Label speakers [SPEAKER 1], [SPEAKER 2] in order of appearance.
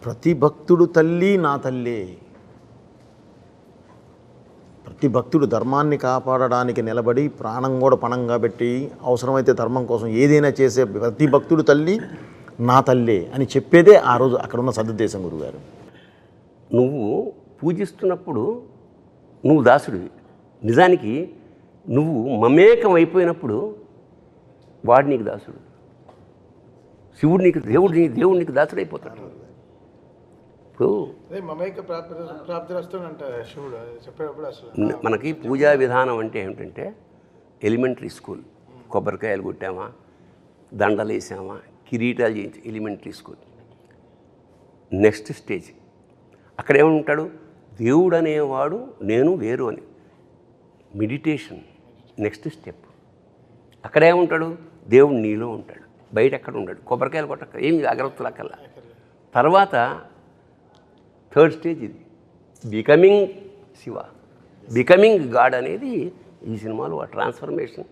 [SPEAKER 1] ప్రతి భక్తుడు తల్లి నా తల్లే. ప్రతి భక్తుడు ధర్మాన్ని కాపాడడానికి నిలబడి ప్రాణం కూడా పణంగా పెట్టి అవసరమైతే ధర్మం కోసం ఏదైనా చేసే ప్రతి భక్తుడు తల్లి నా తల్లే అని చెప్పేదే ఆ రోజు అక్కడ ఉన్న సద్దేశం గురుగారు.
[SPEAKER 2] నువ్వు పూజిస్తున్నప్పుడు నువ్వు దాసుడివి. నిజానికి నువ్వు మమేకం అయిపోయినప్పుడు వాడు నీకు దాసుడు. శివుడు నీకు దేవుడు నీకు దాసుడు అయిపోతాడు. ఇప్పుడు మనకి పూజా విధానం అంటే ఏమిటంటే ఎలిమెంటరీ స్కూల్, కొబ్బరికాయలు కొట్టామా, దండలు వేసామా, కిరీటాలు చేయించి ఎలిమెంటరీ స్కూల్. నెక్స్ట్ స్టేజ్ అక్కడ ఏమంటాడు, దేవుడు అనేవాడు నేను వేరు అని. Meditation next step. అక్కడ ఏముంటాడు, దేవుడు నీలో ఉంటాడు, బయట ఎక్కడ ఉంటాడు. కొబ్బరికాయలు కొట్టక ఏమి అగరత్తులు అక్కల్లా. తర్వాత థర్డ్ స్టేజ్ ఇది బికమింగ్ శివ, బికమింగ్ గాడ్ అనేది ఈ సినిమాలో ఆ ట్రాన్స్ఫర్మేషన్.